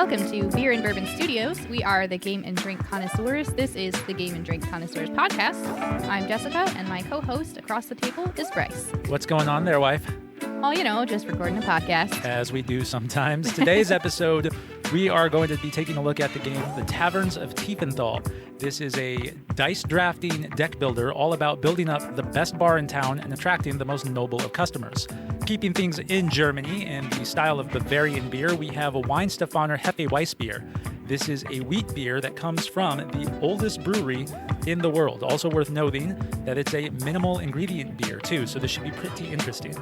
Welcome to Beer and Bourbon Studios. We are the Game and Drink Connoisseurs. This is the Game and Drink Connoisseurs podcast. I'm Jessica, and my co-host across the table is Bryce. What's going on there, wife? Oh, you know, just recording a podcast. As we do sometimes. Today's episode, we are going to be taking a look at the game, The Taverns of Tiefenthal. This is a dice drafting deck builder all about building up the best bar in town and attracting the most noble of customers. Keeping things in Germany in the style of Bavarian beer, we have a Weihenstephaner Hefeweissbier. This is a wheat beer that comes from the oldest brewery in the world. Also worth noting that it's a minimal ingredient beer too, so this should be pretty interesting.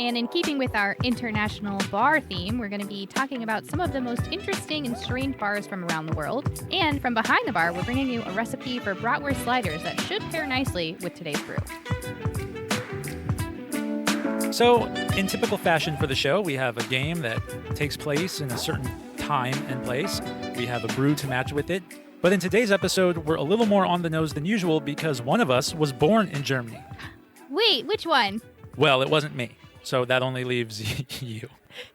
And in keeping with our international bar theme, we're going to be talking about some of the most interesting and strange bars from around the world. And from behind the bar, we're bringing you a recipe for Bratwurst sliders that should pair nicely with today's brew. So, in typical fashion for the show, we have a game that takes place in a certain time and place. We have a brew to match with it. But in today's episode, we're a little more on the nose than usual because one of us was born in Germany. Wait, which one? Well, it wasn't me. So that only leaves you.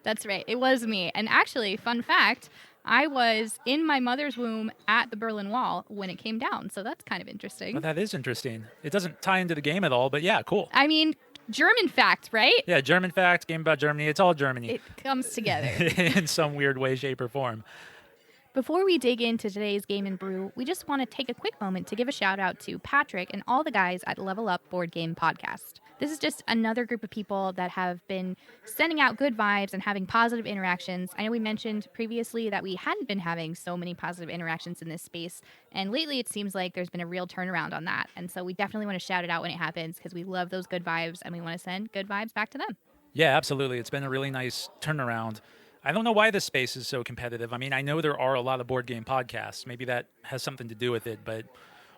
That's right. It was me. And actually, fun fact, I was in my mother's womb at the Berlin Wall when it came down. So that's kind of interesting. Well, that is interesting. It doesn't tie into the game at all, but yeah, cool. I mean, German fact, right? Yeah, German fact, game about Germany. It's all Germany. It comes together. In some weird way, shape, or form. Before we dig into today's game and brew, we just want to take a quick moment to give a shout out to Patrick and all the guys at Level Up Board Game Podcast. This is just another group of people that have been sending out good vibes and having positive interactions. I know we mentioned previously that we hadn't been having so many positive interactions in this space, and lately it seems like there's been a real turnaround on that. And so we definitely want to shout it out when it happens because we love those good vibes and we want to send good vibes back to them. Yeah, absolutely. It's been a really nice turnaround. I don't know why this space is so competitive. I mean, I know there are a lot of board game podcasts. Maybe that has something to do with it, but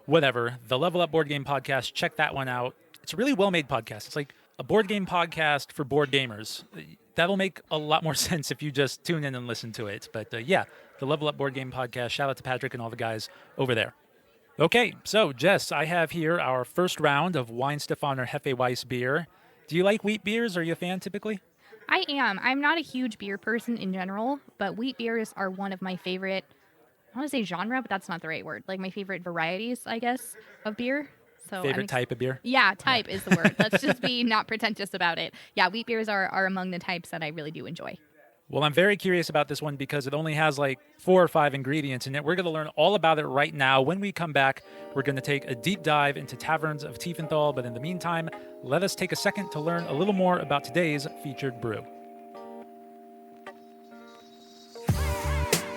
whatever. The Level Up Board Game Podcast, check that one out. It's a really well-made podcast. It's like a board game podcast for board gamers. That'll make a lot more sense if you just tune in and listen to it. But yeah, the Level Up Board Game Podcast. Shout out to Patrick and all the guys over there. Okay, so Jess, I have here our first round of Weihenstephaner Hefeweissbier. Do you like wheat beers? Are you a fan typically? I am. I'm not a huge beer person in general, but wheat beers are one of my favorite, I want to say genre, but that's not the right word. Like my favorite varieties, I guess, of beer. So favorite type of beer? Yeah, type is the word. Let's just be not pretentious about it. Yeah, wheat beers are among the types that I really do enjoy. Well, I'm very curious about this one because it only has like 4 or 5 ingredients in it. We're going to learn all about it right now. When we come back, we're going to take a deep dive into Taverns of Tiefenthal. But in the meantime, let us take a second to learn a little more about today's featured brew.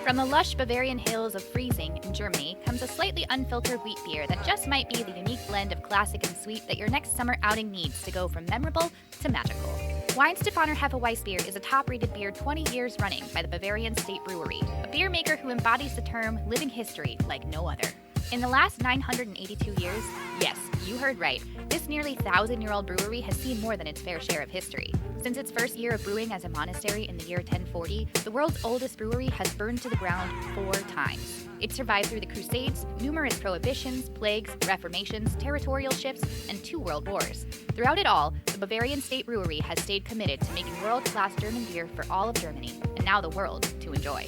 From the lush Bavarian hills of Friesing in Germany comes a slightly unfiltered wheat beer that just might be the unique blend of classic and sweet that your next summer outing needs to go from memorable to magical. Weihenstephaner Hefeweissbier is a top-rated beer 20 years running by the Bavarian State Brewery, a beer maker who embodies the term living history like no other. In the last 982 years, yes, you heard right, this nearly 1,000-year-old brewery has seen more than its fair share of history. Since its first year of brewing as a monastery in the year 1040, the world's oldest brewery has burned to the ground 4 times. It survived through the Crusades, numerous prohibitions, plagues, reformations, territorial shifts, and 2 world wars. Throughout it all, the Bavarian State Brewery has stayed committed to making world-class German beer for all of Germany, and now the world, to enjoy.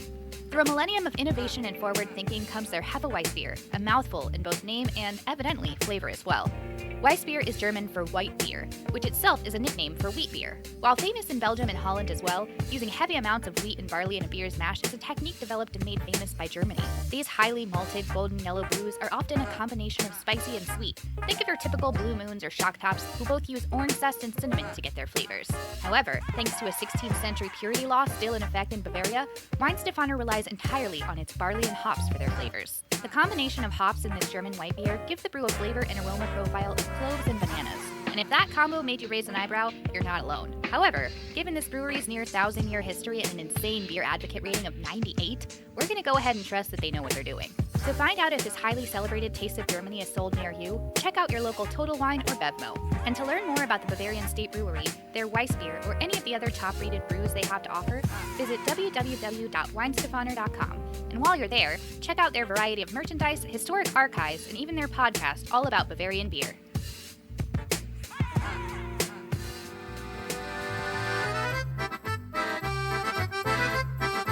Through a millennium of innovation and forward thinking comes their Hefeweissbier, a mouthful in both name and, evidently, flavor as well. Weissbier is German for white beer, which itself is a nickname for wheat beer. While famous in Belgium and Holland as well, using heavy amounts of wheat and barley in a beer's mash is a technique developed and made famous by Germany. These highly malted golden yellow brews are often a combination of spicy and sweet. Think of your typical Blue Moons or Shock Tops, who both use orange zest and cinnamon to get their flavors. However, thanks to a 16th century purity law still in effect in Bavaria, Weihenstephaner relies entirely on its barley and hops for their flavors. The combination of hops in this German white beer gives the brew a flavor and aroma profile of cloves and bananas. And if that combo made you raise an eyebrow, you're not alone. However, given this brewery's near 1,000-year history and an insane beer advocate rating of 98, we're going to go ahead and trust that they know what they're doing. To find out if this highly celebrated taste of Germany is sold near you, check out your local Total Wine or Bevmo. And to learn more about the Bavarian State Brewery, their Weissbier, or any of the other top-rated brews they have to offer, visit www.weihenstephaner.com. And while you're there, check out their variety of merchandise, historic archives, and even their podcast all about Bavarian beer.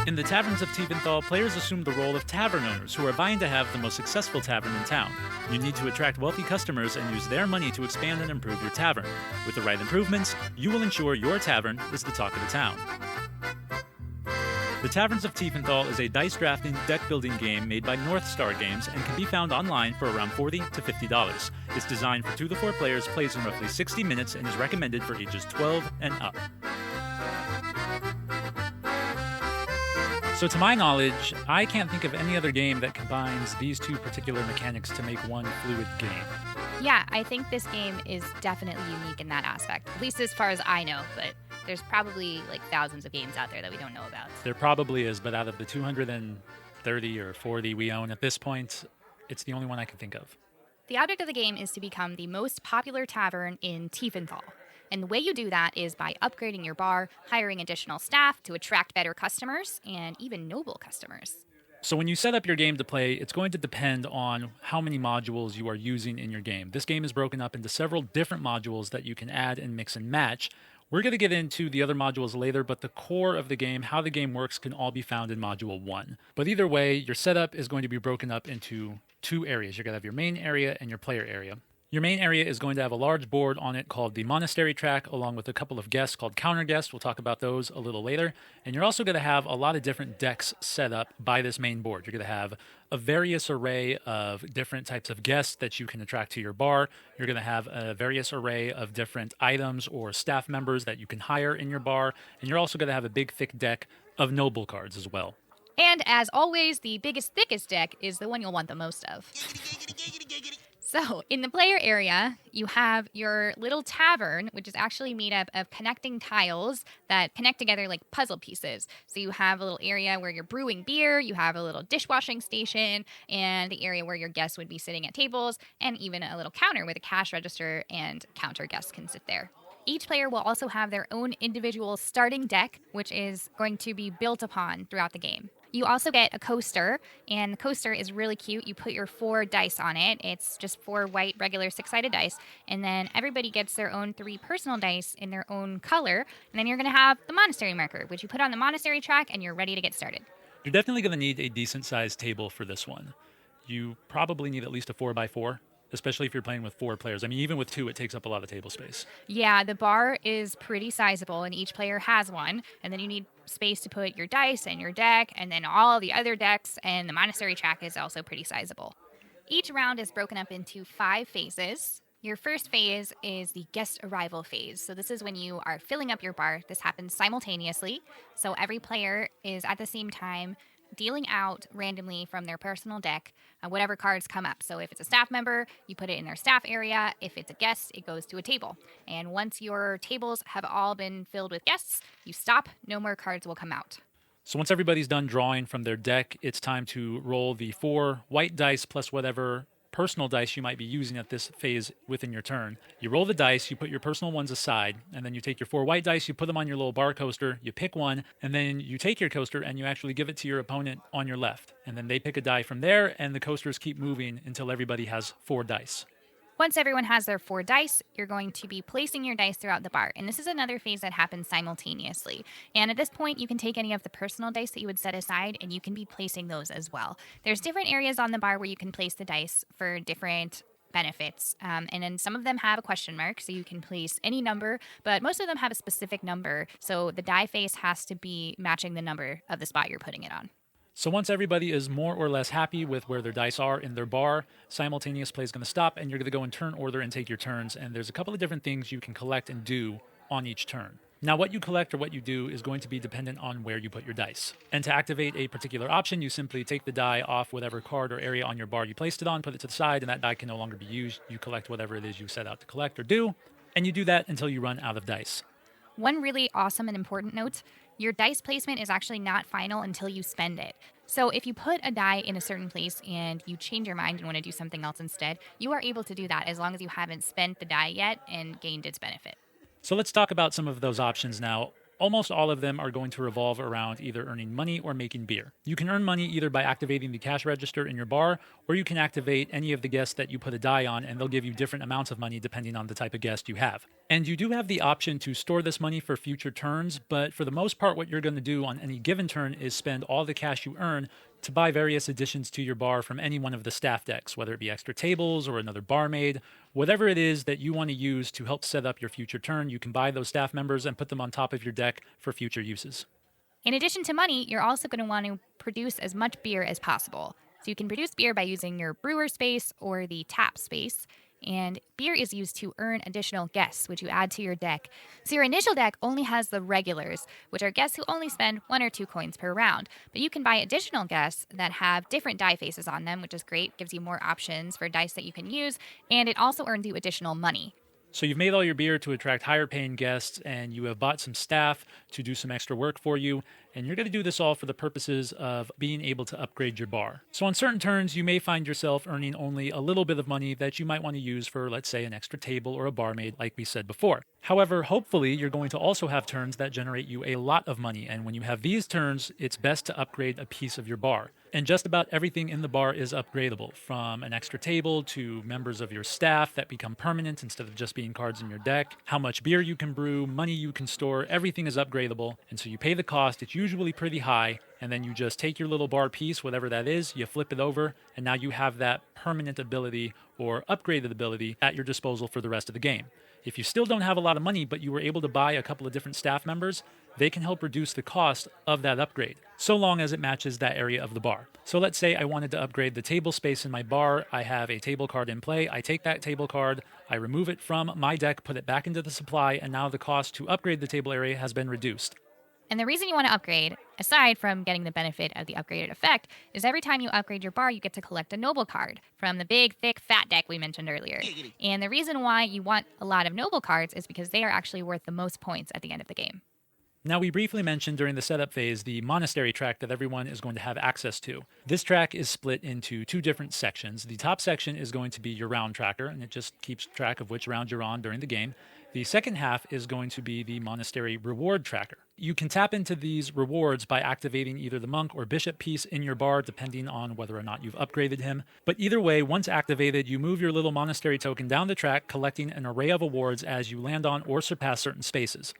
In the Taverns of Tiefenthal, players assume the role of tavern owners who are vying to have the most successful tavern in town. You need to attract wealthy customers and use their money to expand and improve your tavern. With the right improvements, you will ensure your tavern is the talk of the town. The Taverns of Tiefenthal is a dice drafting, deck building game made by North Star Games and can be found online for around $40 to $50. It's designed for 2 to 4 players, plays in roughly 60 minutes, and is recommended for ages 12 and up. So to my knowledge, I can't think of any other game that combines these two particular mechanics to make one fluid game. Yeah, I think this game is definitely unique in that aspect, at least as far as I know, but there's probably like thousands of games out there that we don't know about. There probably is, but out of the 230 or 40 we own at this point, it's the only one I can think of. The object of the game is to become the most popular tavern in Tiefenthal. And the way you do that is by upgrading your bar, hiring additional staff to attract better customers, and even noble customers. So when you set up your game to play, it's going to depend on how many modules you are using in your game. This game is broken up into several different modules that you can add and mix and match. We're going to get into the other modules later, but the core of the game, how the game works, can all be found in Module 1. But either way, your setup is going to be broken up into 2 areas. You're going to have your main area and your player area. Your main area is going to have a large board on it called the Monastery track, along with a couple of guests called counter guests. We'll talk about those a little later. And you're also going to have a lot of different decks set up by this main board. You're going to have a various array of different types of guests that you can attract to your bar. You're going to have a various array of different items or staff members that you can hire in your bar. And you're also going to have a big, thick deck of noble cards as well. And as always, the biggest, thickest deck is the one you'll want the most of. So, in the player area, you have your little tavern, which is actually made up of connecting tiles that connect together like puzzle pieces. So you have a little area where you're brewing beer, you have a little dishwashing station, and the area where your guests would be sitting at tables, and even a little counter with a cash register and counter guests can sit there. Each player will also have their own individual starting deck, which is going to be built upon throughout the game. You also get a coaster, and the coaster is really cute. You put your 4 dice on it. It's just 4 white, regular 6-sided dice, and then everybody gets their own 3 personal dice in their own color, and then you're going to have the monastery marker, which you put on the monastery track, and you're ready to get started. You're definitely going to need a decent-sized table for this one. You probably need at least a 4x4. Especially if you're playing with 4 players. I mean, even with 2, it takes up a lot of table space. Yeah, the bar is pretty sizable, and each player has one. And then you need space to put your dice and your deck, and then all the other decks, and the monastery track is also pretty sizable. Each round is broken up into 5 phases. Your first phase is the guest arrival phase. So this is when you are filling up your bar. This happens simultaneously. So every player is at the same time dealing out randomly from their personal deck whatever cards come up. So if it's a staff member, you put it in their staff area. If it's a guest, it goes to a table. And once your tables have all been filled with guests, you stop. No more cards will come out. So once everybody's done drawing from their deck, it's time to roll the 4 white dice plus whatever personal dice you might be using at this phase within your turn. You roll the dice, you put your personal ones aside, and then you take your 4 white dice, you put them on your little bar coaster, you pick one, and then you take your coaster and you actually give it to your opponent on your left. And then they pick a die from there, and the coasters keep moving until everybody has 4 dice. Once everyone has their 4 dice, you're going to be placing your dice throughout the bar. And this is another phase that happens simultaneously. And at this point, you can take any of the personal dice that you would set aside, and you can be placing those as well. There's different areas on the bar where you can place the dice for different benefits. And then some of them have a question mark, so you can place any number, but most of them have a specific number. So the die face has to be matching the number of the spot you're putting it on. So once everybody is more or less happy with where their dice are in their bar, simultaneous play is going to stop, and you're going to go in turn order and take your turns. And there's a couple of different things you can collect and do on each turn. Now, what you collect or what you do is going to be dependent on where you put your dice. And to activate a particular option, you simply take the die off whatever card or area on your bar you placed it on, put it to the side, and that die can no longer be used. You collect whatever it is you set out to collect or do, and you do that until you run out of dice. One really awesome and important note, your dice placement is actually not final until you spend it. So if you put a die in a certain place and you change your mind and want to do something else instead, you are able to do that as long as you haven't spent the die yet and gained its benefit. So let's talk about some of those options now. almost all of them are going to revolve around either earning money or making beer. You can earn money either by activating the cash register in your bar, or you can activate any of the guests that you put a die on, and they'll give you different amounts of money depending on the type of guest you have. And you do have the option to store this money for future turns, but for the most part, what you're going to do on any given turn is spend all the cash you earn to buy various additions to your bar from any one of the staff decks, whether it be extra tables or another barmaid. Whatever it is that you want to use to help set up your future turn, you can buy those staff members and put them on top of your deck for future uses. In addition to money, you're also going to want to produce as much beer as possible. So you can produce beer by using your brewer space or the tap space. And beer is used to earn additional guests, which you add to your deck. So your initial deck only has the regulars, which are guests who only spend 1 or 2 coins per round. But you can buy additional guests that have different die faces on them, which is great, gives you more options for dice that you can use, and it also earns you additional money. So you've made all your beer to attract higher paying guests, and you have bought some staff to do some extra work for you, and you're going to do this all for the purposes of being able to upgrade your bar. So on certain turns, you may find yourself earning only a little bit of money that you might want to use for, let's say, an extra table or a barmaid, like we said before. However, hopefully, you're going to also have turns that generate you a lot of money, and when you have these turns, it's best to upgrade a piece of your bar. And just about everything in the bar is upgradable, from an extra table to members of your staff that become permanent instead of just being cards in your deck, how much beer you can brew, money you can store, everything is upgradable. And so you pay the cost, it's usually pretty high, and then you just take your little bar piece, whatever that is, you flip it over, and now you have that permanent ability or upgraded ability at your disposal for the rest of the game. If you still don't have a lot of money, but you were able to buy a couple of different staff members, they can help reduce the cost of that upgrade, so long as it matches that area of the bar. So let's say I wanted to upgrade the table space in my bar. I have a table card in play. I take that table card, I remove it from my deck, put it back into the supply, and now the cost to upgrade the table area has been reduced. And the reason you want to upgrade, aside from getting the benefit of the upgraded effect, is every time you upgrade your bar, you get to collect a noble card from the big, thick, fat deck we mentioned earlier. And the reason why you want a lot of noble cards is because they are actually worth the most points at the end of the game. Now, we briefly mentioned during the setup phase the monastery track that everyone is going to have access to. This track is split into 2 different sections. The top section is going to be your round tracker, and it just keeps track of which round you're on during the game. The second half is going to be the monastery reward tracker. You can tap into these rewards by activating either the monk or bishop piece in your bar, depending on whether or not you've upgraded him. But either way, once activated, you move your little monastery token down the track, collecting an array of awards as you land on or surpass certain spaces.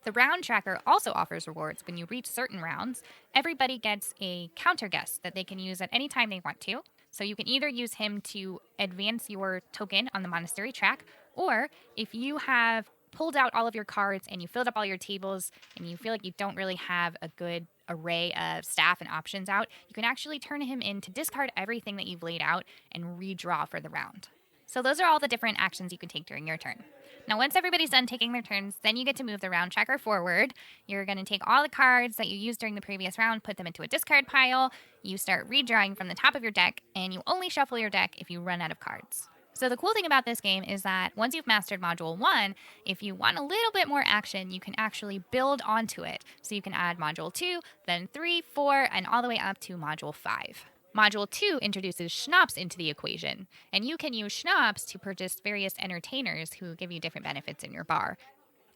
The round tracker also offers rewards when you reach certain rounds. Everybody gets a counter guest that they can use at any time they want to. So you can either use him to advance your token on the monastery track, or if you have pulled out all of your cards and you filled up all your tables and you feel like you don't really have a good array of staff and options out, you can actually turn him in to discard everything that you've laid out and redraw for the round. So those are all the different actions you can take during your turn. Now, once everybody's done taking their turns, then you get to move the round tracker forward. You're going to take all the cards that you used during the previous round, put them into a discard pile. You start redrawing from the top of your deck, and you only shuffle your deck if you run out of cards. So the cool thing about this game is that once you've mastered Module 1, if you want a little bit more action, you can actually build onto it. So you can add Module 2, then 3, 4, and all the way up to Module 5. Module 2 introduces schnapps into the equation, and you can use schnapps to purchase various entertainers who give you different benefits in your bar.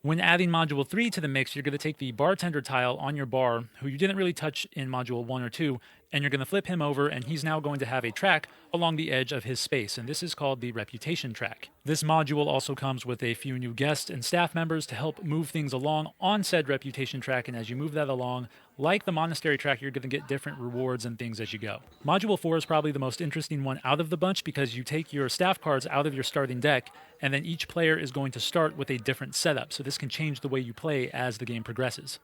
When adding Module 3 to the mix, you're going to take the bartender tile on your bar, who you didn't really touch in Module 1 or 2, and you're going to flip him over, and he's now going to have a track along the edge of his space, and this is called the reputation track. This module also comes with a few new guests and staff members to help move things along on said reputation track, and as you move that along, like the monastery track, you're going to get different rewards and things as you go. Module 4 is probably the most interesting one out of the bunch because you take your staff cards out of your starting deck, and then each player is going to start with a different setup, so this can change the way you play as the game progresses.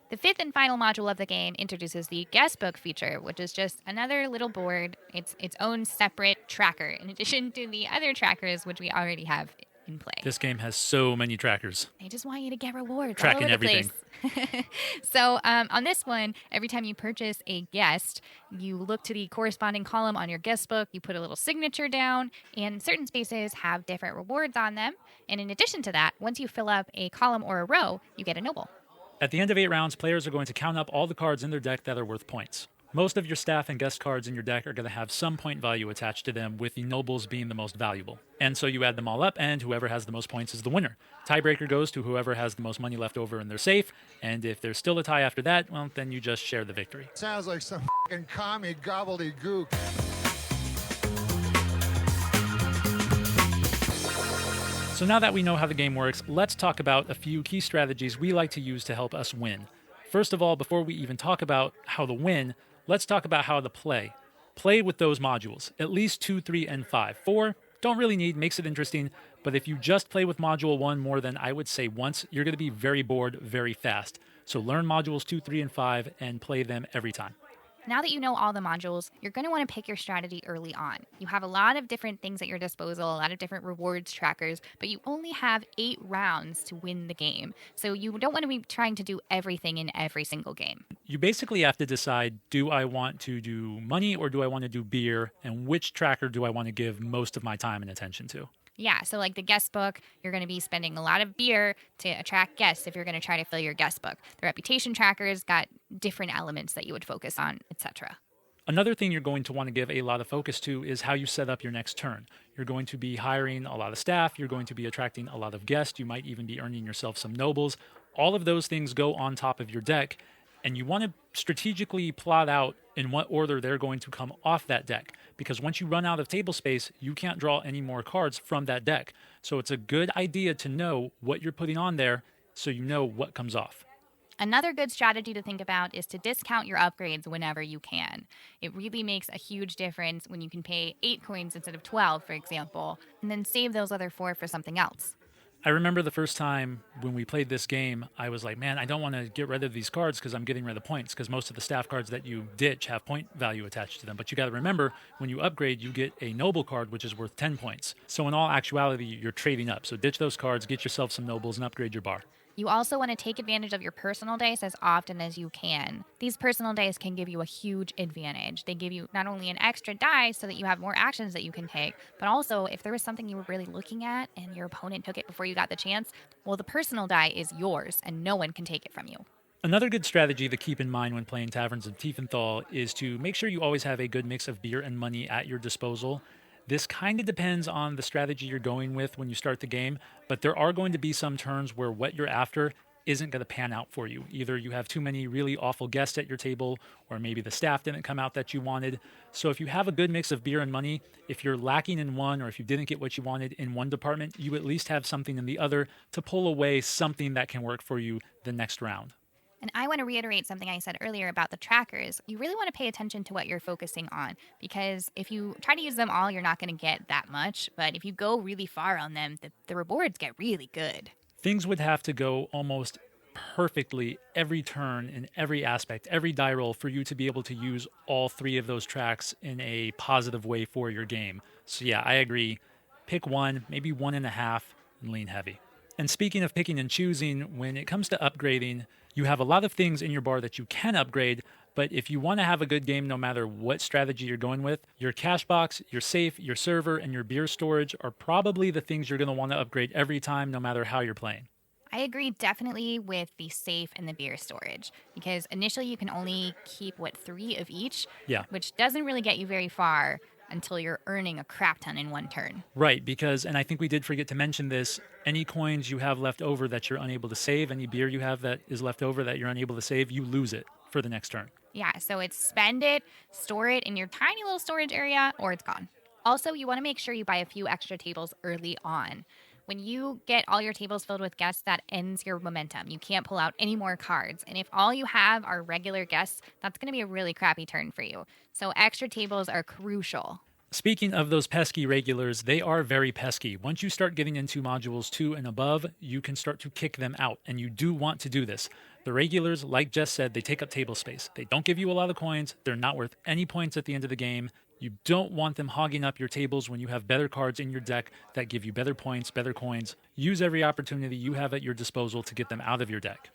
The 5th and final module of the game introduces the guest book feature, which is just another little board. It's its own separate tracker, in addition to the other trackers which we already have in play. This game has so many trackers. They just want you to get rewards Tracking all over the everything. place. So on this one, every time you purchase a guest, you look to the corresponding column on your guest book, you put a little signature down, and certain spaces have different rewards on them. And in addition to that, once you fill up a column or a row, you get a noble. At the end of 8 rounds, players are going to count up all the cards in their deck that are worth points. Most of your staff and guest cards in your deck are going to have some point value attached to them, with the nobles being the most valuable. And so you add them all up, and whoever has the most points is the winner. Tiebreaker goes to whoever has the most money left over in their safe, and if there's still a tie after that, well, then you just share the victory. Sounds like some fucking commie gobbledygook. So now that we know how the game works, let's talk about a few key strategies we like to use to help us win. First of all, before we even talk about how to win, let's talk about how to play. Play with those modules, at least 2, 3, and 5. 4, don't really need, makes it interesting, but if you just play with module 1 more than I would say once, you're going to be very bored very fast. So learn modules 2, 3, and 5 and play them every time. Now that you know all the modules, you're going to want to pick your strategy early on. You have a lot of different things at your disposal, a lot of different rewards trackers, but you only have 8 rounds to win the game. So you don't want to be trying to do everything in every single game. You basically have to decide, do I want to do money or do I want to do beer, and which tracker do I want to give most of my time and attention to? Yeah, so like the guest book, you're going to be spending a lot of beer to attract guests if you're going to try to fill your guest book. The reputation trackers got different elements that you would focus on, etc. Another thing you're going to want to give a lot of focus to is how you set up your next turn. You're going to be hiring a lot of staff, you're going to be attracting a lot of guests, you might even be earning yourself some nobles. All of those things go on top of your deck, and you want to strategically plot out in what order they're going to come off that deck. Because once you run out of table space, you can't draw any more cards from that deck. So it's a good idea to know what you're putting on there so you know what comes off. Another good strategy to think about is to discount your upgrades whenever you can. It really makes a huge difference when you can pay 8 coins instead of 12, for example, and then save those other 4 for something else. I remember the first time when we played this game, I was like, man, I don't want to get rid of these cards because I'm getting rid of points, because most of the staff cards that you ditch have point value attached to them. But you got to remember, when you upgrade, you get a noble card, which is worth 10 points. So in all actuality, you're trading up. So ditch those cards, get yourself some nobles, and upgrade your bar. You also want to take advantage of your personal dice as often as you can. These personal dice can give you a huge advantage. They give you not only an extra die so that you have more actions that you can take, but also if there was something you were really looking at and your opponent took it before you got the chance, well, the personal die is yours and no one can take it from you. Another good strategy to keep in mind when playing Taverns of Tiefenthal is to make sure you always have a good mix of beer and money at your disposal. This kind of depends on the strategy you're going with when you start the game, but there are going to be some turns where what you're after isn't going to pan out for you. Either you have too many really awful guests at your table, or maybe the staff didn't come out that you wanted. So if you have a good mix of beer and money, if you're lacking in one, or if you didn't get what you wanted in one department, you at least have something in the other to pull away something that can work for you the next round. And I want to reiterate something I said earlier about the trackers. You really want to pay attention to what you're focusing on, because if you try to use them all, you're not going to get that much. But if you go really far on them, the rewards get really good. Things would have to go almost perfectly every turn in every aspect, every die roll, for you to be able to use all 3 of those tracks in a positive way for your game. So yeah, I agree. Pick 1, maybe 1.5, and lean heavy. And speaking of picking and choosing, when it comes to upgrading, you have a lot of things in your bar that you can upgrade, but if you want to have a good game no matter what strategy you're going with, your cash box, your safe, your server, and your beer storage are probably the things you're going to want to upgrade every time no matter how you're playing. I agree definitely with the safe and the beer storage, because initially you can only keep, 3 of each, which doesn't really get you very far until you're earning a crap ton in one turn. Right, because, and I think we did forget to mention this, any coins you have left over that you're unable to save, any beer you have that is left over that you're unable to save, you lose it for the next turn. Yeah, so it's spend it, store it in your tiny little storage area, or it's gone. Also, you want to make sure you buy a few extra tables early on. When you get all your tables filled with guests, that ends your momentum. You can't pull out any more cards. And if all you have are regular guests, that's going to be a really crappy turn for you. So extra tables are crucial. Speaking of those pesky regulars, they are very pesky. Once you start getting into modules 2 and above, you can start to kick them out, and you do want to do this. The regulars, like Jess said, they take up table space. They don't give you a lot of coins. They're not worth any points at the end of the game. You don't want them hogging up your tables when you have better cards in your deck that give you better points, better coins. Use every opportunity you have at your disposal to get them out of your deck.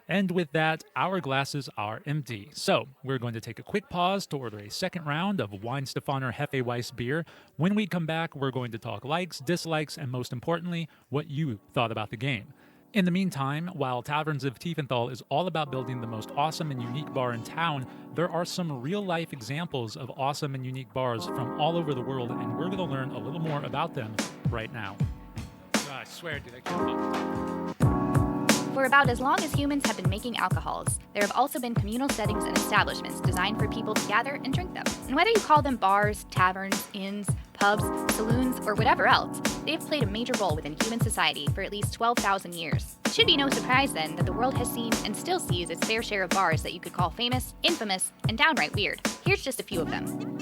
And with that, our glasses are empty. So we're going to take a quick pause to order a second round of Weihenstephaner Hefeweissbier. When we come back, we're going to talk likes, dislikes, and most importantly, what you thought about the game. In the meantime, while Taverns of Tiefenthal is all about building the most awesome and unique bar in town, there are some real-life examples of awesome and unique bars from all over the world, and we're going to learn a little more about them right now. I swear, dude, I can't talk. For about as long as humans have been making alcohols, there have also been communal settings and establishments designed for people to gather and drink them. And whether you call them bars, taverns, inns, pubs, saloons, or whatever else, they've played a major role within human society for at least 12,000 years. It should be no surprise then that the world has seen and still sees its fair share of bars that you could call famous, infamous, and downright weird. Here's just a few of them.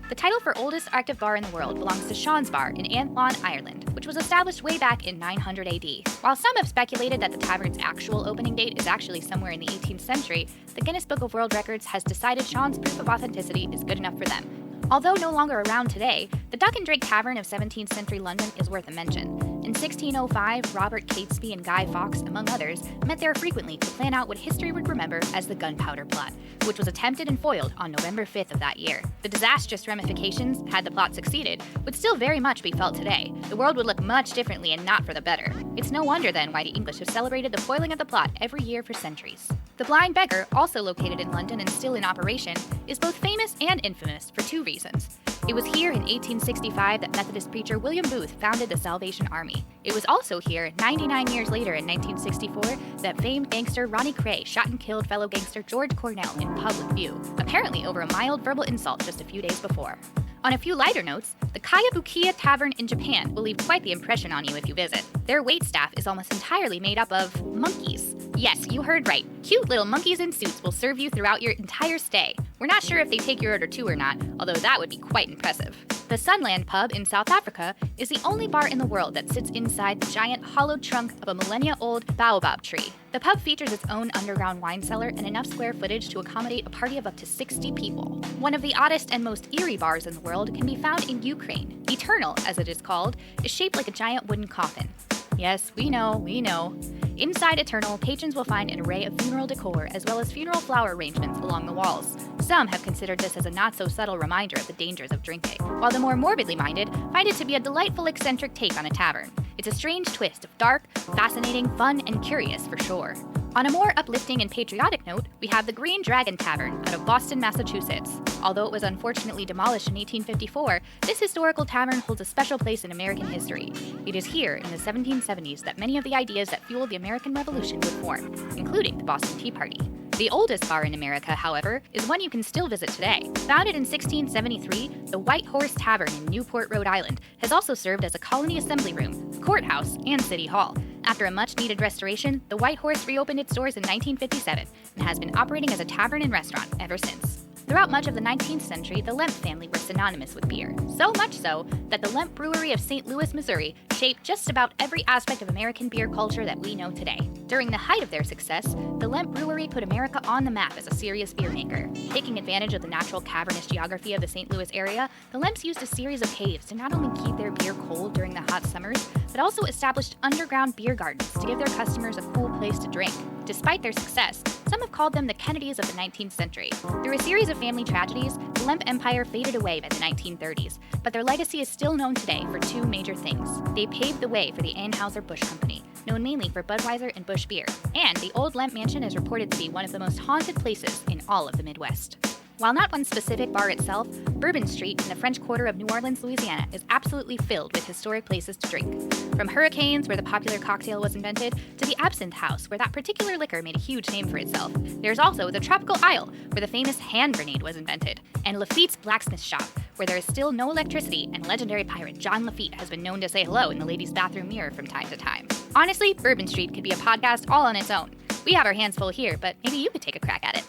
The title for oldest active bar in the world belongs to Sean's Bar in Athlone, Ireland, which was established way back in 900 AD. While some have speculated that the tavern's actual opening date is actually somewhere in the 18th century, the Guinness Book of World Records has decided Sean's proof of authenticity is good enough for them. Although no longer around today, the Duck and Drake Tavern of 17th century London is worth a mention. In 1605, Robert Catesby and Guy Fawkes, among others, met there frequently to plan out what history would remember as the Gunpowder Plot, which was attempted and foiled on November 5th of that year. The disastrous ramifications, had the plot succeeded, would still very much be felt today. The world would look much differently and not for the better. It's no wonder then why the English have celebrated the foiling of the plot every year for centuries. The Blind Beggar, also located in London and still in operation, is both famous and infamous for two reasons. It was here in 1865 that Methodist preacher William Booth founded the Salvation Army. It was also here, 99 years later in 1964, that famed gangster Ronnie Cray shot and killed fellow gangster George Cornell in public view, apparently over a mild verbal insult just a few days before. On a few lighter notes, the Kayabukiya Tavern in Japan will leave quite the impression on you if you visit. Their waitstaff is almost entirely made up of monkeys. Yes, you heard right. Cute little monkeys in suits will serve you throughout your entire stay. We're not sure if they take your order too or not, although that would be quite impressive. The Sunland Pub in South Africa is the only bar in the world that sits inside the giant hollowed trunk of a millennia-old baobab tree. The pub features its own underground wine cellar and enough square footage to accommodate a party of up to 60 people. One of the oddest and most eerie bars in the world can be found in Ukraine. Eternal, as it is called, is shaped like a giant wooden coffin. Yes, we know. Inside Eternal, patrons will find an array of funeral decor as well as funeral flower arrangements along the walls. Some have considered this as a not-so-subtle reminder of the dangers of drinking, while the more morbidly minded find it to be a delightful eccentric take on a tavern. It's a strange twist of dark, fascinating, fun, and curious for sure. On a more uplifting and patriotic note, we have the Green Dragon Tavern out of Boston, Massachusetts. Although it was unfortunately demolished in 1854, this historical tavern holds a special place in American history. It is here in the 1770s that many of the ideas that fueled the American Revolution would form, including the Boston Tea Party. The oldest bar in America, however, is one you can still visit today. Founded in 1673, the White Horse Tavern in Newport, Rhode Island, has also served as a colony assembly room, courthouse, and city hall. After a much-needed restoration, the White Horse reopened its doors in 1957 and has been operating as a tavern and restaurant ever since. Throughout much of the 19th century, the Lemp family were synonymous with beer. So much so that the Lemp Brewery of St. Louis, Missouri, shaped just about every aspect of American beer culture that we know today. During the height of their success, the Lemp Brewery put America on the map as a serious beer maker. Taking advantage of the natural cavernous geography of the St. Louis area, the Lemps used a series of caves to not only keep their beer cold during the hot summers, but also established underground beer gardens to give their customers a cool place to drink. Despite their success, some have called them the Kennedys of the 19th century. Through a series of family tragedies, the Lemp Empire faded away by the 1930s, but their legacy is still known today for two major things. They paved the way for the Anheuser-Busch Company, known mainly for Budweiser and Busch beer, and the old Lemp Mansion is reported to be one of the most haunted places in all of the Midwest. While not one specific bar itself, Bourbon Street in the French Quarter of New Orleans, Louisiana is absolutely filled with historic places to drink. From Hurricanes, where the popular cocktail was invented, to the Absinthe House, where that particular liquor made a huge name for itself. There's also the Tropical Isle, where the famous hand grenade was invented, and Lafitte's Blacksmith Shop, where there is still no electricity and legendary pirate John Lafitte has been known to say hello in the ladies' bathroom mirror from time to time. Honestly, Bourbon Street could be a podcast all on its own. We have our hands full here, but maybe you could take a crack at it.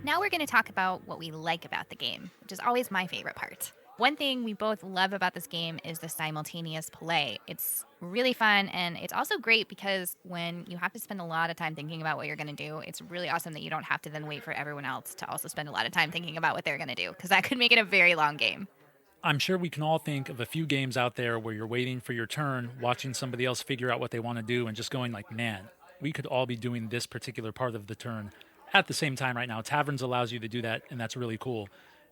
Now we're going to talk about what we like about the game, which is always my favorite part. One thing we both love about this game is the simultaneous play. It's really fun, and it's also great because when you have to spend a lot of time thinking about what you're going to do, it's really awesome that you don't have to then wait for everyone else to also spend a lot of time thinking about what they're going to do, because that could make it a very long game. I'm sure we can all think of a few games out there where you're waiting for your turn, watching somebody else figure out what they want to do, and just going like, man, we could all be doing this particular part of the turn at the same time right now. Taverns allows you to do that, and that's really cool.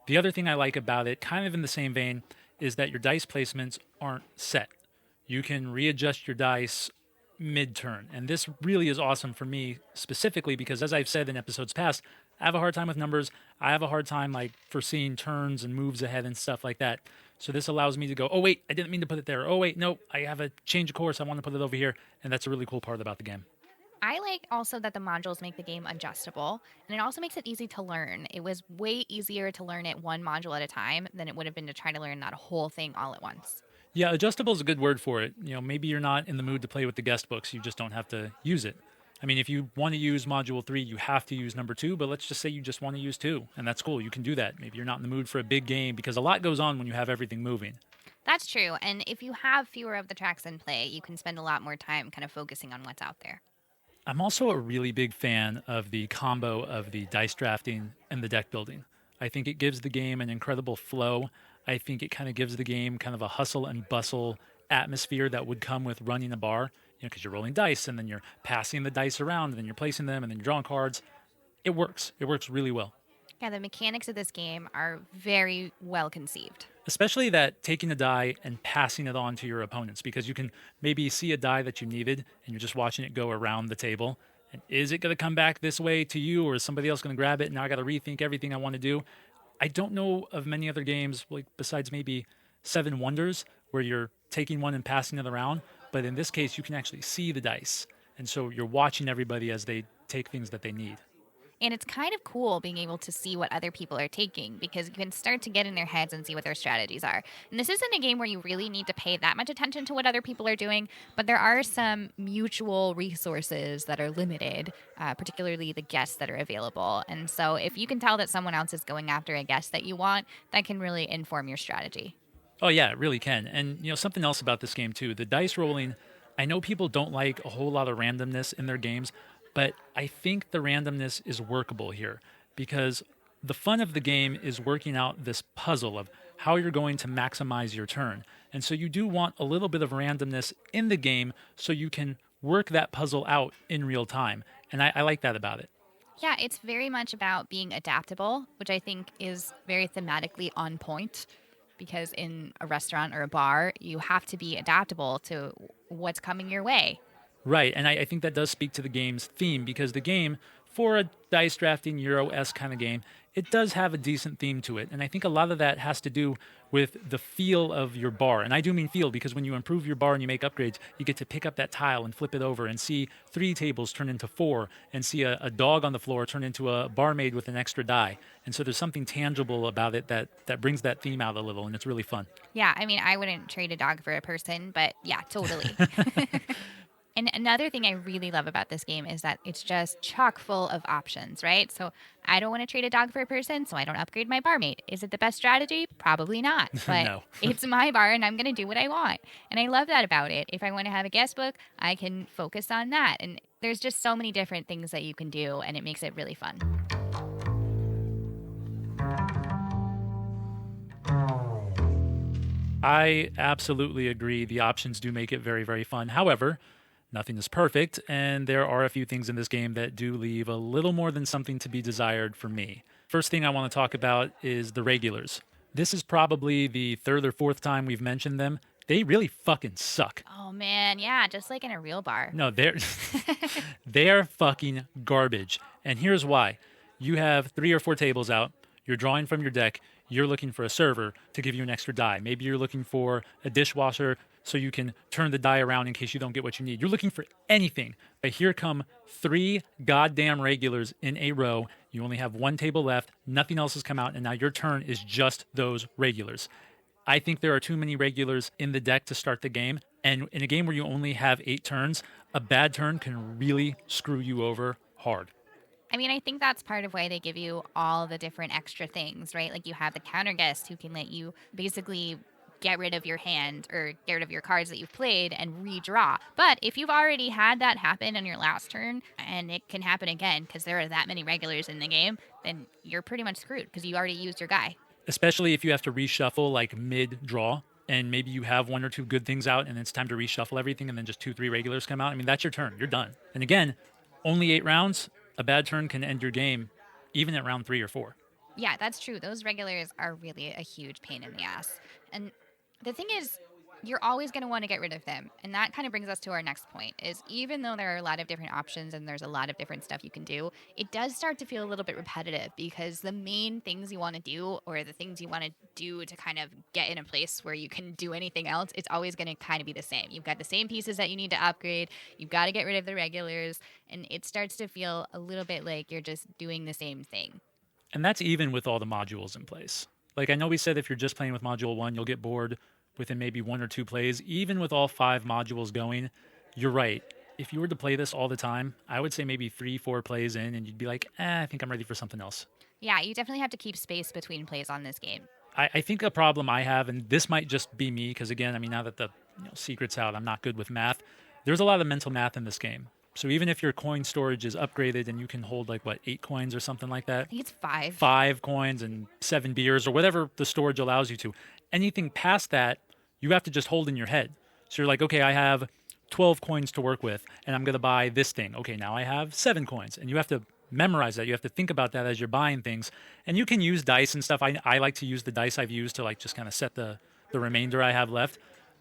The other thing I like about it, kind of in the same vein, is that your dice placements aren't set. You can readjust your dice mid-turn, and this really is awesome for me specifically because, as I've said in episodes past, I have a hard time with numbers. I have a hard time like foreseeing turns and moves ahead and stuff like that. So this allows me to go, oh wait, I didn't mean to put it there. Oh wait, no, I have a change of course. I want to put it over here, and that's a really cool part about the game. I like also that the modules make the game adjustable, and it also makes it easy to learn. It was way easier to learn it one module at a time than it would have been to try to learn that whole thing all at once. Yeah, adjustable is a good word for it. Maybe you're not in the mood to play with the guest books. You just don't have to use it. I mean, if you want to use module 3, you have to use number 2, but let's just say you just want to use 2, and that's cool. You can do that. Maybe you're not in the mood for a big game because a lot goes on when you have everything moving. That's true, and if you have fewer of the tracks in play, you can spend a lot more time kind of focusing on what's out there. I'm also a really big fan of the combo of the dice drafting and the deck building. I think it gives the game an incredible flow. I think it kind of gives the game kind of a hustle and bustle atmosphere that would come with running a bar, because you're rolling dice and then you're passing the dice around and then you're placing them and then you're drawing cards. It works. It works really well. Yeah, the mechanics of this game are very well conceived. Especially that taking a die and passing it on to your opponents, because you can maybe see a die that you needed and you're just watching it go around the table. And is it going to come back this way to you, or is somebody else going to grab it? And now I got to rethink everything I want to do. I don't know of many other games, like besides maybe Seven Wonders, where you're taking one and passing it around. But in this case, you can actually see the dice. And so you're watching everybody as they take things that they need. And it's kind of cool being able to see what other people are taking because you can start to get in their heads and see what their strategies are. And this isn't a game where you really need to pay that much attention to what other people are doing, but there are some mutual resources that are limited, particularly the guests that are available. And so if you can tell that someone else is going after a guest that you want, that can really inform your strategy. Oh, yeah, it really can. And, something else about this game, too, the dice rolling, I know people don't like a whole lot of randomness in their games, but I think the randomness is workable here because the fun of the game is working out this puzzle of how you're going to maximize your turn. And so you do want a little bit of randomness in the game so you can work that puzzle out in real time. And I like that about it. Yeah, it's very much about being adaptable, which I think is very thematically on point. Because in a restaurant or a bar, you have to be adaptable to what's coming your way. Right, and I think that does speak to the game's theme because the game, for a dice drafting Euro-esque kind of game, it does have a decent theme to it. And I think a lot of that has to do with the feel of your bar. And I do mean feel because when you improve your bar and you make upgrades, you get to pick up that tile and flip it over and see 3 tables turn into 4 and see a dog on the floor turn into a barmaid with an extra die. And so there's something tangible about it that brings that theme out a little, and it's really fun. Yeah, I mean, I wouldn't trade a dog for a person, but yeah, totally. And another thing I really love about this game is that it's just chock full of options, right? So I don't want to trade a dog for a person, so I don't upgrade my barmaid. Is it the best strategy? Probably not. But No. It's my bar, and I'm going to do what I want. And I love that about it. If I want to have a guest book, I can focus on that. And there's just so many different things that you can do, and it makes it really fun. I absolutely agree. The options do make it very, very fun. However, nothing is perfect, and there are a few things in this game that do leave a little more than something to be desired for me. First thing I want to talk about is the regulars. This is probably the 3rd or 4th time we've mentioned them. They really fucking suck. Oh, man. Yeah, just like in a real bar. No, they're fucking garbage. And here's why. You have 3 or 4 tables out. You're drawing from your deck. You're looking for a server to give you an extra die. Maybe you're looking for a dishwasher so you can turn the die around in case you don't get what you need. You're looking for anything. But here come 3 goddamn regulars in a row. You only have 1 table left. Nothing else has come out. And now your turn is just those regulars. I think there are too many regulars in the deck to start the game. And in a game where you only have 8 turns, a bad turn can really screw you over hard. I mean, I think that's part of why they give you all the different extra things, right? Like you have the counter guest who can let you basically get rid of your hand or get rid of your cards that you've played and redraw. But if you've already had that happen on your last turn, and it can happen again because there are that many regulars in the game, then you're pretty much screwed because you already used your guy. Especially if you have to reshuffle like mid-draw. and maybe you have one or two good things out and it's time to reshuffle everything and then just 2-3 regulars come out, I mean, that's your turn. You're done. And again, only 8 rounds. A bad turn can end your game even at round 3 or 4. Yeah, that's true. Those regulars are really a huge pain in the ass. And the thing is, you're always going to want to get rid of them. And that kind of brings us to our next point, is even though there are a lot of different options and there's a lot of different stuff you can do, it does start to feel a little bit repetitive, because the main things you want to do, or the things you want to do to kind of get in a place where you can do anything else, it's always going to kind of be the same. You've got the same pieces that you need to upgrade. You've got to get rid of the regulars. And it starts to feel a little bit like you're just doing the same thing. And that's even with all the modules in place. Like, I know we said if you're just playing with module 1, you'll get bored within maybe 1 or 2 plays. Even with all 5 modules going, you're right. If you were to play this all the time, I would say maybe 3-4 plays in and you'd be like, I think I'm ready for something else. Yeah, you definitely have to keep space between plays on this game. I think a problem I have, and this might just be me, because again, I mean, now that the secret's out, I'm not good with math. There's a lot of mental math in this game. So even if your coin storage is upgraded and you can hold 8 coins or something like that. I think it's 5. 5 coins and 7 beers or whatever the storage allows you to. Anything past that, you have to just hold in your head. So you're like, okay, I have 12 coins to work with, and I'm going to buy this thing. Okay, now I have 7 coins. And you have to memorize that. You have to think about that as you're buying things. And you can use dice and stuff. I like to use the dice I've used to just kind of set the remainder I have left.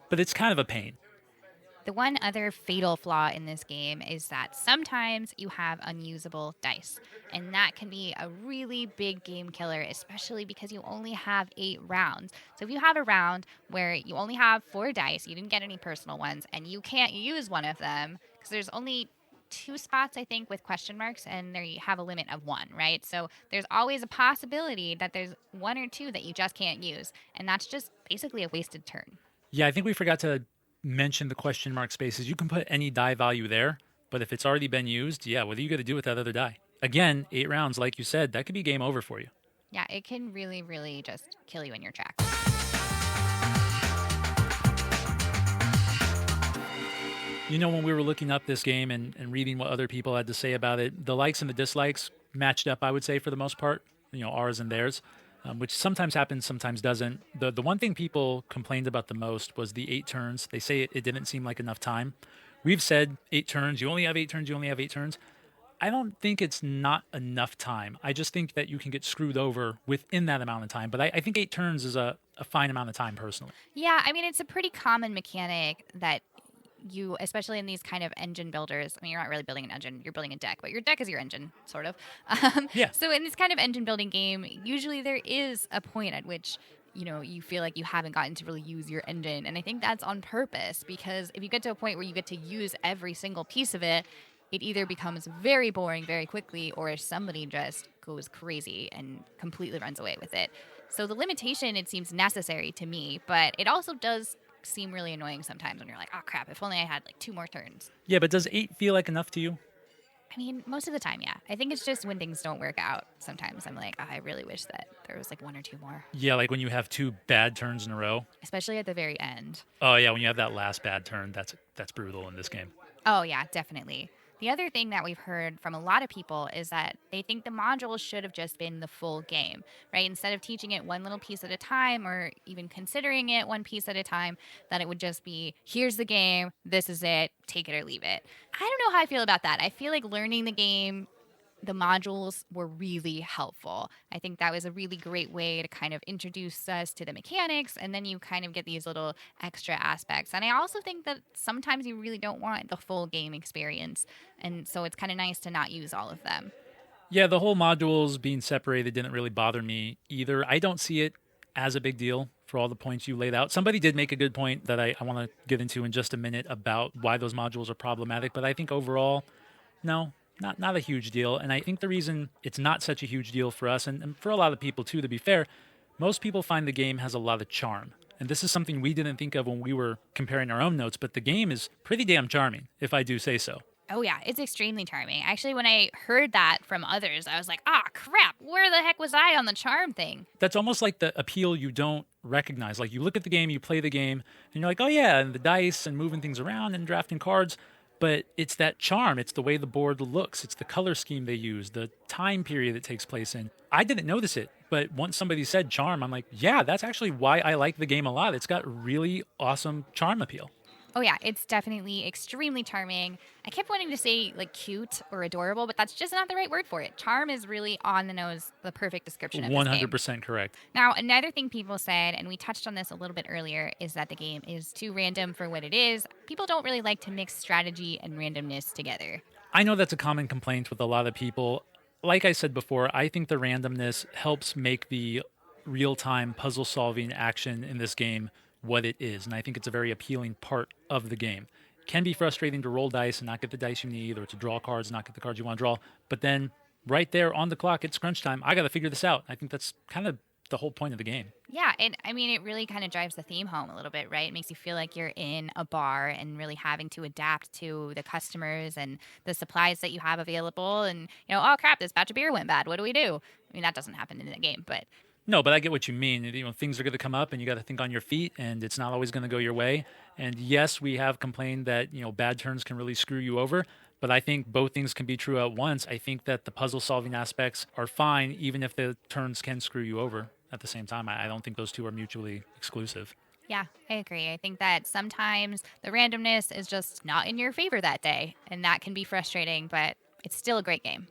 But it's kind of a pain. The one other fatal flaw in this game is that sometimes you have unusable dice, and that can be a really big game killer, especially because you only have 8 rounds. So if you have a round where you only have 4 dice, you didn't get any personal ones, and you can't use one of them, because there's only 2 spots, I think, with question marks, and there you have a limit of 1, right? So there's always a possibility that there's 1 or 2 that you just can't use, and that's just basically a wasted turn. Yeah, I think we forgot to mention the question mark spaces. You can put any die value there, but if it's already been used, what are you going to do with that other die? Again, 8 rounds, like you said, that could be game over for you. Yeah, it can really, really just kill you in your tracks. When we were looking up this game and reading what other people had to say about it, the likes and the dislikes matched up, I would say, for the most part, ours and theirs. Which sometimes happens, sometimes doesn't. The one thing people complained about the most was the 8 turns. They say it didn't seem like enough time. We've said 8 turns. You only have 8 turns. You only have 8 turns. I don't think it's not enough time. I just think that you can get screwed over within that amount of time. But I think 8 turns is a fine amount of time, personally. Yeah, I mean, it's a pretty common mechanic that you, especially in these kind of engine builders, I mean, you're not really building an engine, you're building a deck, but your deck is your engine, sort of. Yeah. So in this kind of engine building game, usually there is a point at which, you feel like you haven't gotten to really use your engine. And I think that's on purpose, because if you get to a point where you get to use every single piece of it, it either becomes very boring very quickly, or somebody just goes crazy and completely runs away with it. So the limitation, it seems necessary to me, but it also does seem really annoying sometimes when you're like, oh crap, if only I had 2 more turns. Yeah, but does 8 feel like enough to you? I mean, most of the time, yeah. I think it's just when things don't work out, sometimes I'm like, oh, I really wish that there was 1 or 2 more. Yeah, like when you have 2 bad turns in a row. Especially at the very end. Oh yeah, when you have that last bad turn, that's brutal in this game. Oh yeah, definitely. The other thing that we've heard from a lot of people is that they think the modules should have just been the full game, right? Instead of teaching it one little piece at a time, or even considering it one piece at a time, that it would just be, here's the game, this is it, take it or leave it. I don't know how I feel about that. I feel like learning the game, the modules were really helpful. I think that was a really great way to kind of introduce us to the mechanics, and then you kind of get these little extra aspects. And I also think that sometimes you really don't want the full game experience, and so it's kind of nice to not use all of them. Yeah, the whole modules being separated didn't really bother me either. I don't see it as a big deal for all the points you laid out. Somebody did make a good point that I want to get into in just a minute about why those modules are problematic, but I think overall, no. Not a huge deal. And I think the reason it's not such a huge deal for us, and for a lot of people too, to be fair, most people find the game has a lot of charm. And this is something we didn't think of when we were comparing our own notes, but the game is pretty damn charming, if I do say so. Oh yeah, it's extremely charming. Actually, when I heard that from others, I was like, crap, where the heck was I on the charm thing? That's almost like the appeal you don't recognize. Like, you look at the game, you play the game, and you're like, oh yeah, and the dice and moving things around and drafting cards. But it's that charm. It's the way the board looks. It's the color scheme they use, the time period it takes place in. I didn't notice it, but once somebody said charm, I'm like, yeah, that's actually why I like the game a lot. It's got really awesome charm appeal. Oh yeah, it's definitely extremely charming. I kept wanting to say like cute or adorable, but that's just not the right word for it. Charm is really on the nose, the perfect description of this game. 100% correct. Now, another thing people said, and we touched on this a little bit earlier, is that the game is too random for what it is. People don't really like to mix strategy and randomness together. I know that's a common complaint with a lot of people. Like I said before, I think the randomness helps make the real-time puzzle-solving action in this game what it is, and I think it's a very appealing part of the game. It can be frustrating to roll dice and not get the dice you need, or to draw cards and not get the cards you want to draw, but then right there on the clock, it's crunch time. I got to figure this out. I think that's kind of the whole point of the game. Yeah, and I mean, it really kind of drives the theme home a little bit, right? It makes you feel like you're in a bar and really having to adapt to the customers and the supplies that you have available. And, oh crap, this batch of beer went bad. What do we do? I mean, that doesn't happen in the game, but... No, but I get what you mean. Things are going to come up and you got to think on your feet, and it's not always going to go your way. And yes, we have complained that, bad turns can really screw you over, but I think both things can be true at once. I think that the puzzle solving aspects are fine, even if the turns can screw you over at the same time. I don't think those two are mutually exclusive. Yeah, I agree. I think that sometimes the randomness is just not in your favor that day, and that can be frustrating, but it's still a great game.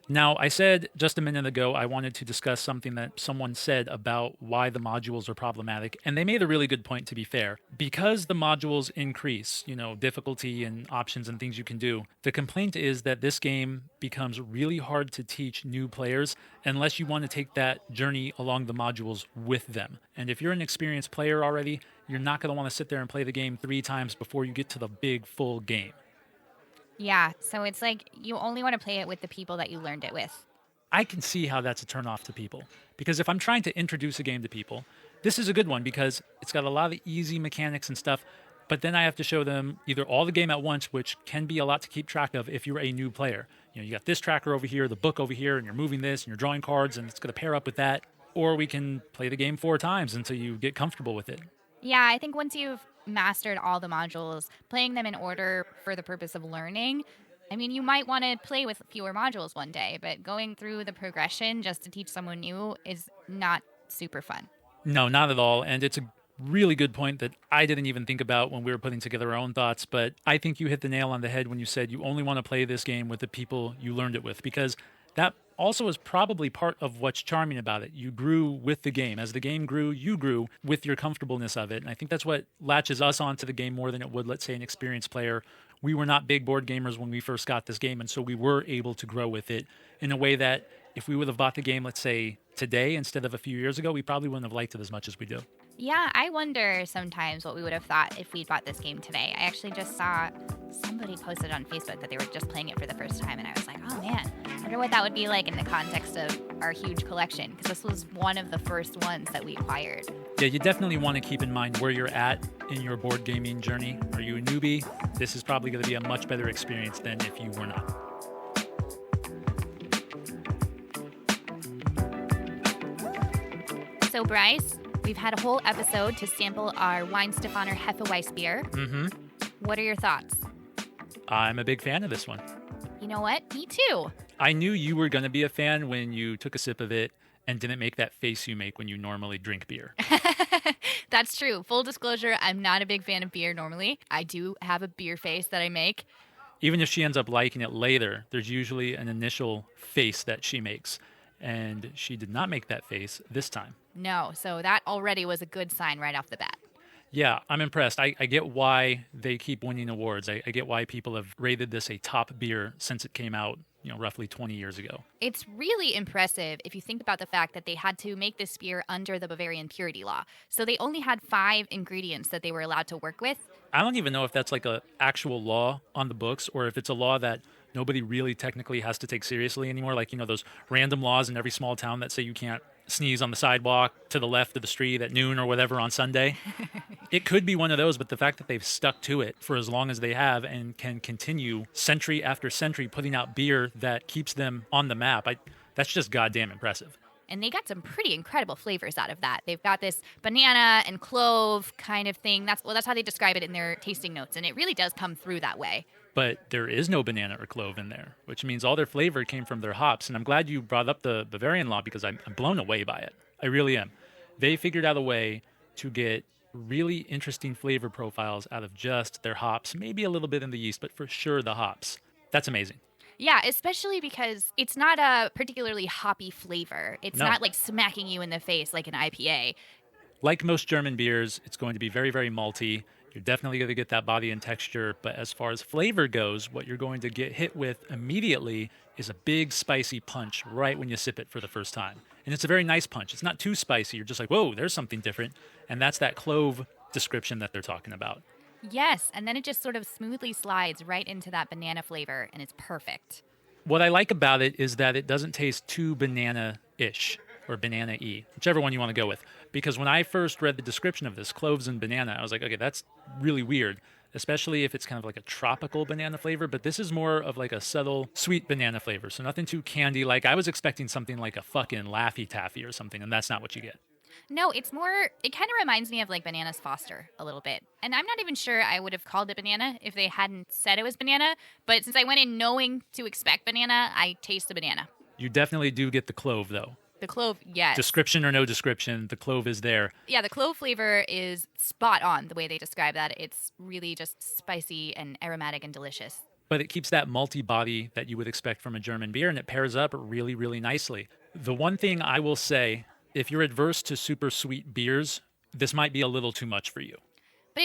Now, I said just a minute ago I wanted to discuss something that someone said about why the modules are problematic, and they made a really good point, to be fair. Because the modules increase, difficulty and options and things you can do, the complaint is that this game becomes really hard to teach new players unless you want to take that journey along the modules with them. And if you're an experienced player already, you're not going to want to sit there and play the game 3 times before you get to the big, full game. Yeah, so it's like you only want to play it with the people that you learned it with. I can see how that's a turnoff to people. Because if I'm trying to introduce a game to people, this is a good one because it's got a lot of easy mechanics and stuff, but then I have to show them either all the game at once, which can be a lot to keep track of if you're a new player. You got this tracker over here, the book over here, and you're moving this, and you're drawing cards, and it's going to pair up with that. Or we can play the game 4 times until you get comfortable with it. Yeah, I think once you've mastered all the modules, playing them in order for the purpose of learning, I mean, you might want to play with fewer modules one day, but going through the progression just to teach someone new is not super fun. No, not at all. And it's a really good point that I didn't even think about when we were putting together our own thoughts, but I think you hit the nail on the head when you said you only want to play this game with the people you learned it with, because that also is probably part of what's charming about it. You grew with the game. As the game grew, you grew with your comfortableness of it. And I think that's what latches us onto the game more than it would, let's say, an experienced player. We were not big board gamers when we first got this game, and so we were able to grow with it in a way that if we would have bought the game, let's say, today instead of a few years ago, we probably wouldn't have liked it as much as we do. Yeah, I wonder sometimes what we would have thought if we'd bought this game today. I actually just saw somebody posted on Facebook that they were just playing it for the first time, and I was like, oh man, I wonder what that would be like in the context of our huge collection, because this was one of the first ones that we acquired. Yeah, you definitely want to keep in mind where you're at in your board gaming journey. Are you a newbie? This is probably going to be a much better experience than if you were not. So Bryce, we've had a whole episode to sample our Weihenstephaner Hefeweissbier. Mm-hmm. What are your thoughts? I'm a big fan of this one. You know what? Me too. I knew you were going to be a fan when you took a sip of it and didn't make that face you make when you normally drink beer. That's true. Full disclosure, I'm not a big fan of beer normally. I do have a beer face that I make. Even if she ends up liking it later, there's usually an initial face that she makes. And she did not make that face this time. No, so that already was a good sign right off the bat. Yeah, I'm impressed. I get why they keep winning awards. I get why people have rated this a top beer since it came out, roughly 20 years ago. It's really impressive if you think about the fact that they had to make this beer under the Bavarian purity law. So they only had 5 ingredients that they were allowed to work with. I don't even know if that's like an actual law on the books or if it's a law that nobody really technically has to take seriously anymore. Like, those random laws in every small town that say you can't sneeze on the sidewalk to the left of the street at noon or whatever on Sunday. It could be one of those, but the fact that they've stuck to it for as long as they have and can continue century after century putting out beer that keeps them on the map, that's just goddamn impressive. And they got some pretty incredible flavors out of that. They've got this banana and clove kind of thing. That's how they describe it in their tasting notes. And it really does come through that way. But there is no banana or clove in there, which means all their flavor came from their hops. And I'm glad you brought up the Bavarian law because I'm blown away by it. I really am. They figured out a way to get really interesting flavor profiles out of just their hops, maybe a little bit in the yeast, but for sure the hops. That's amazing. Yeah, especially because it's not a particularly hoppy flavor. It's not like smacking you in the face like an IPA. Like most German beers, it's going to be very, very malty. You're definitely going to get that body and texture. But as far as flavor goes, what you're going to get hit with immediately is a big spicy punch right when you sip it for the first time. And it's a very nice punch. It's not too spicy. You're just like, whoa, there's something different. And that's that clove description that they're talking about. Yes, and then it just sort of smoothly slides right into that banana flavor, and it's perfect. What I like about it is that it doesn't taste too banana-ish or banana-y, whichever one you want to go with. Because when I first read the description of this, cloves and banana, I was like, okay, that's really weird, especially if it's kind of like a tropical banana flavor. But this is more of like a subtle, sweet banana flavor, so nothing too candy-like. I was expecting something like a fucking Laffy Taffy or something, and that's not what you get. No, it kind of reminds me of like Bananas Foster a little bit. And I'm not even sure I would have called it banana if they hadn't said it was banana. But since I went in knowing to expect banana, I taste the banana. You definitely do get the clove, though. The clove, yes. Description or no description, the clove is there. Yeah, the clove flavor is spot on the way they describe that. It's really just spicy and aromatic and delicious. But it keeps that malty body that you would expect from a German beer, and it pairs up really, really nicely. The one thing I will say, if you're adverse to super sweet beers, this might be a little too much for you. But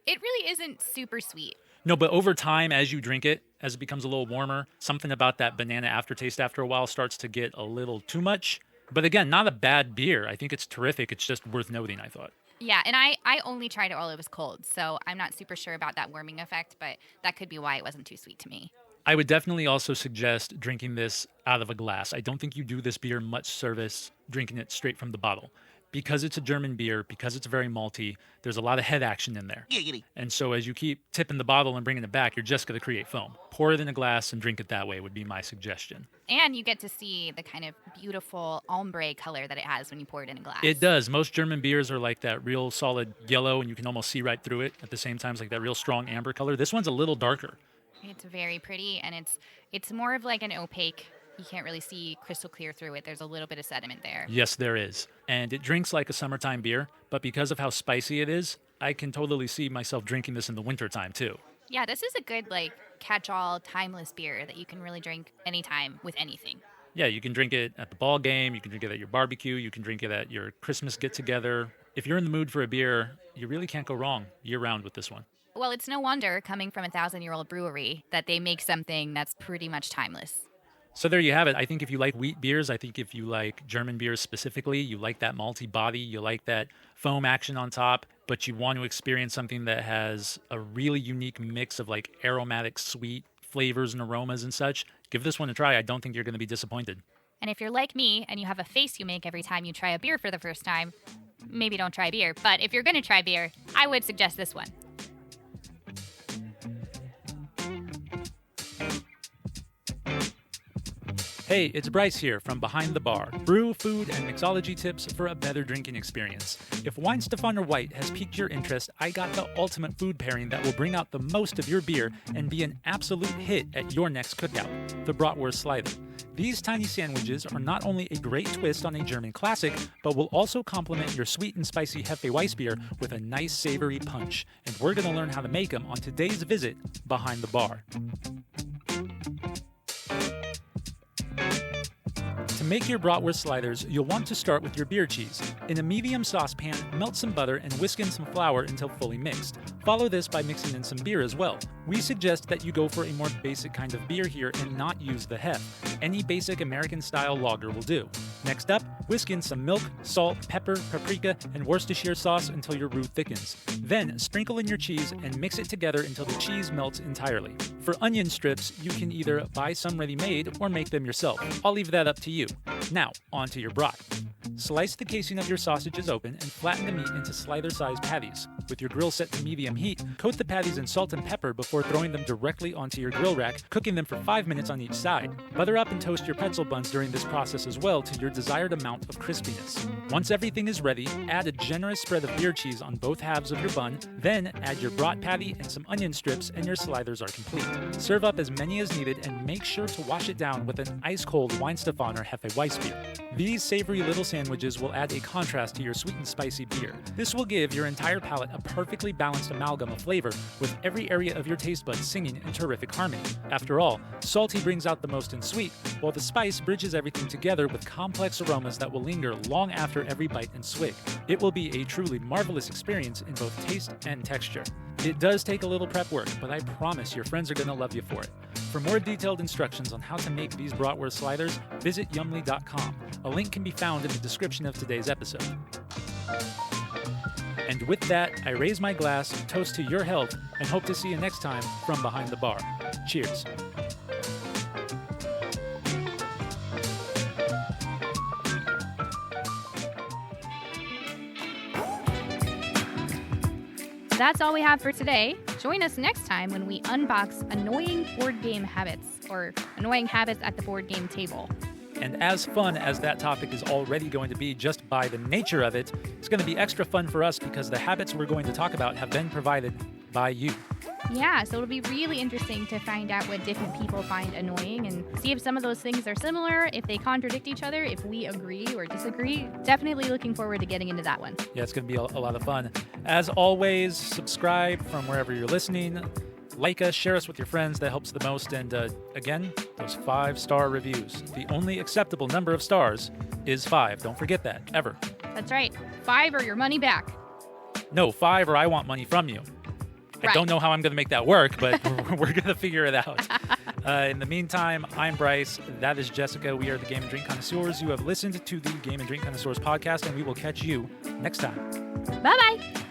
it really isn't super sweet. No, but over time, as you drink it, as it becomes a little warmer, something about that banana aftertaste after a while starts to get a little too much. But again, not a bad beer. I think it's terrific. It's just worth noting, I thought. Yeah, and I only tried it while it was cold, so I'm not super sure about that warming effect, but that could be why it wasn't too sweet to me. I would definitely also suggest drinking this out of a glass. I don't think you do this beer much service drinking it straight from the bottle. Because it's a German beer, because it's very malty, there's a lot of head action in there. Giggity. And so as you keep tipping the bottle and bringing it back, you're just going to create foam. Pour it in a glass and drink it that way would be my suggestion. And you get to see the kind of beautiful ombre color that it has when you pour it in a glass. It does. Most German beers are like that real solid yellow, and you can almost see right through it. At the same time, it's like that real strong amber color. This one's a little darker. It's very pretty, and it's more of like an opaque. You can't really see crystal clear through it. There's a little bit of sediment there. Yes, there is. And it drinks like a summertime beer, but because of how spicy it is, I can totally see myself drinking this in the wintertime too. Yeah, this is a good like catch-all, timeless beer that you can really drink anytime with anything. Yeah, you can drink it at the ball game, you can drink it at your barbecue, you can drink it at your Christmas get-together. If you're in the mood for a beer, you really can't go wrong year-round with this one. Well, it's no wonder, coming from a 1,000-year-old brewery, that they make something that's pretty much timeless. So there you have it. I think if you like wheat beers, I think if you like German beers specifically, you like that malty body, you like that foam action on top, but you want to experience something that has a really unique mix of like aromatic, sweet flavors and aromas and such, give this one a try. I don't think you're going to be disappointed. And if you're like me and you have a face you make every time you try a beer for the first time, maybe don't try beer. But if you're going to try beer, I would suggest this one. Hey, it's Bryce here from Behind the Bar. Brew, food, and mixology tips for a better drinking experience. If Weihenstephaner White has piqued your interest, I got the ultimate food pairing that will bring out the most of your beer and be an absolute hit at your next cookout, the Bratwurst slider. These tiny sandwiches are not only a great twist on a German classic, but will also complement your sweet and spicy Hefeweissbier with a nice savory punch. And we're going to learn how to make them on today's visit Behind the Bar. To make your bratwurst sliders, you'll want to start with your beer cheese. In a medium saucepan, melt some butter and whisk in some flour until fully mixed. Follow this by mixing in some beer as well. We suggest that you go for a more basic kind of beer here and not use the hef. Any basic American-style lager will do. Next up, whisk in some milk, salt, pepper, paprika, and Worcestershire sauce until your roux thickens. Then, sprinkle in your cheese and mix it together until the cheese melts entirely. For onion strips, you can either buy some ready-made or make them yourself. I'll leave that up to you. Now, on to your brat. Slice the casing of your sausages open and flatten the meat into slider-sized patties. With your grill set to medium heat, coat the patties in salt and pepper before throwing them directly onto your grill rack, cooking them for 5 minutes on each side. Butter up and toast your pretzel buns during this process as well to your desired amount of crispiness. Once everything is ready, add a generous spread of beer cheese on both halves of your bun, then add your brat patty and some onion strips and your sliders are complete. Serve up as many as needed and make sure to wash it down with an ice-cold Weihenstephaner Hefeweissbier. These savory little sandwiches will add a contrast to your sweet and spicy beer. This will give your entire palate a perfectly balanced amalgam of flavor, with every area of your taste buds singing in terrific harmony. After all, salty brings out the most in sweet, while the spice bridges everything together with complex aromas that will linger long after every bite and swig. It will be a truly marvelous experience in both taste and texture. It does take a little prep work, but I promise your friends are going to love you for it. For more detailed instructions on how to make these Bratwurst sliders, visit yumly.com. A link can be found in the description of today's episode. And with that, I raise my glass, toast to your health, and hope to see you next time from behind the bar. Cheers. That's all we have for today. Join us next time when we unbox annoying board game habits, or annoying habits at the board game table. And as fun as that topic is already going to be just by the nature of it, it's going to be extra fun for us because the habits we're going to talk about have been provided by you. Yeah, so it'll be really interesting to find out what different people find annoying and see if some of those things are similar, if they contradict each other, if we agree or disagree. Definitely looking forward to getting into that one. Yeah, it's going to be a lot of fun. As always, subscribe from wherever you're listening. Like us, share us with your friends. That helps the most. And again, those 5-star reviews. The only acceptable number of stars is 5. Don't forget that, ever. That's right. 5 or your money back. No, 5 or I want money from you. Right. I don't know how I'm going to make that work, but we're going to figure it out. In the meantime, I'm Bryce. That is Jessica. We are the Game and Drink Connoisseurs. You have listened to the Game and Drink Connoisseurs podcast, and we will catch you next time. Bye-bye.